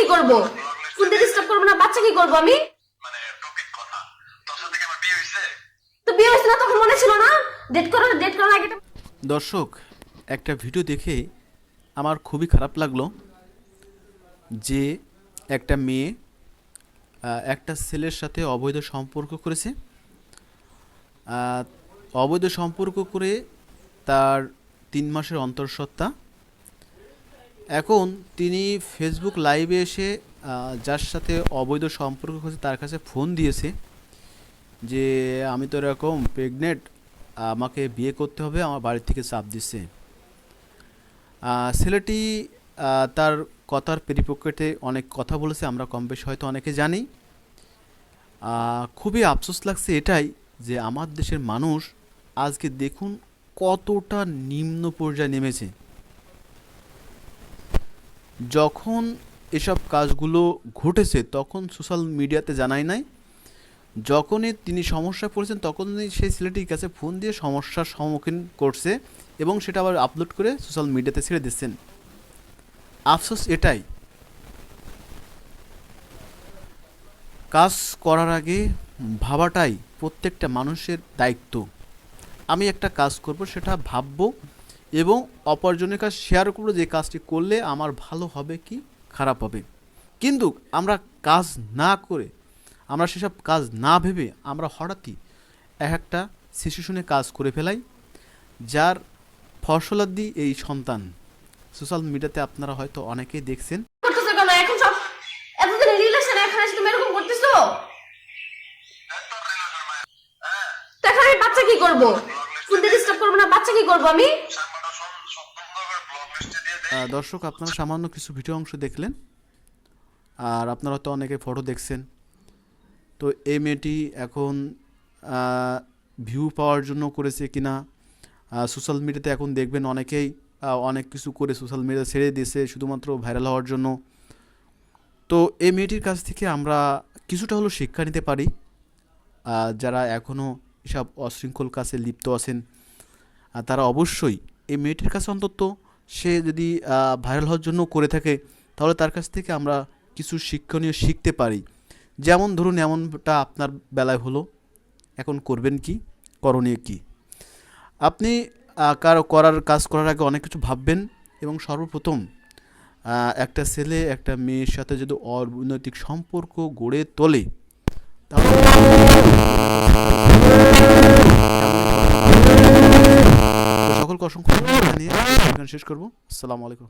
কি করব? শুনতে ডিস্টার্ব করব না, বাচ্চা কি করব আমি? মানে টপিক কথা তোর সাথে কি আমার বিয়ে হইছে? তো বিয়ে হয়েছে না তখন মনে ছিল না? ডেট করার আগে দর্শক, একটা ভিডিও দেখে আমার খুবই খারাপ লাগলো যে একটা মেয়ে একটা ছেলের সাথে অবৈধ সম্পর্ক করেছে। অবৈধ সম্পর্ক করে তার 3 মাসের অন্তঃসত্ত্বা। এখন তিনি ফেসবুক লাইভে এসে যার সাথে অবৈধ সম্পর্ক করেছে তার কাছে ফোন দিয়েছে যে আমি তো এরকম প্রেগনেন্ট, আমাকে বিয়ে করতে হবে, আমার বাড়ি থেকে চাপ দিচ্ছে। ছেলেটি তার কথার পরিপ্রেক্ষিতে অনেক কথা বলেছে, আমরা কম বেশি হয়তো অনেকে জানি। খুবই আফসোস লাগছে এটাই যে আমার দেশের মানুষ আজকে দেখুন কতটা নিম্ন পর্যায়ে নেমেছে। যখন এসব কাজগুলো ঘটেছে তখন সোশ্যাল মিডিয়াতে জানাই নাই, যখনই তিনি সমস্যায় পড়েছেন তখনই সেই ছেলেটির কাছে ফোন দিয়ে সমস্যার সম্মুখীন করছে এবং সেটা আবার আপলোড করে সোশ্যাল মিডিয়াতে ছেড়ে দিচ্ছেন। আফসোস এটাই, কাজ করার আগে ভাবাটাই প্রত্যেকটা মানুষের দায়িত্ব। আমি একটা কাজ করব সেটা ভাববো এবং অপরজনের কাছে শেয়ার করবো যে কাজটি করলে আমার ভালো হবে কি খারাপ হবে। কিন্তু আমরা কাজ না করে, আমরা সেসব কাজ না ভেবে আমরা হঠাৎই একটা সিচুয়েশনে কাজ করে ফেলাই, যার ফসলাদি এই সন্তান। সোশ্যাল মিডিয়াতে আপনারা হয়তো অনেকেই দেখছেন। করতেছো কেন এখন? সব এতদিন রিলেশন, এখন এসে তুমি এরকম করতেছো? তো এখন আমি বাচ্চা কি করব? শুনতে ডিস্টার্ব করব না, বাচ্চা কি করব আমি? সামান্য সত্য করে ব্লগ লিস্টে দিয়ে দে। দর্শক, আপনারা সামান্য কিছু ভিডিও অংশ দেখলেন, আর আপনারা তো অনেকে ফটো দেখছেন। তো এই মেয়েটি এখন ভিউ পাওয়ার জন্য করেছে কিনা, সোশ্যাল মিডিয়াতে এখন দেখবেন অনেকেই অনেক কিছু করে সোশ্যাল মিডিয়া ছেড়ে দিয়েছে শুধুমাত্র ভাইরাল হওয়ার জন্য। তো এই মেয়েটির কাছ থেকে আমরা কিছুটা হলেও শিক্ষা নিতে পারি। যারা এখনও এসব অশৃঙ্খল কাজে লিপ্ত আছেন তারা অবশ্যই এই মেয়েটির কাছে অন্তত সে যদি ভাইরাল হওয়ার জন্য করে থাকে তাহলে তার কাছ থেকে আমরা কিছু শিক্ষণীয় শিখতে পারি। যেমন ধরুন এমনটা আপনার বেলায় হলো, এখন করবেন কি, করণীয় কি? আপনি কাজ করার আগে অনেক কিছু ভাববেন এবং সর্বপ্রথম একটা ছেলে একটা মেয়ের সাথে যদি অনৈতিক সম্পর্ক গড়ে তোলে তাহলে সকলকে অসংখ্য ধন্যবাদ জানিয়ে শেষ করবো। আসসালামু আলাইকুম।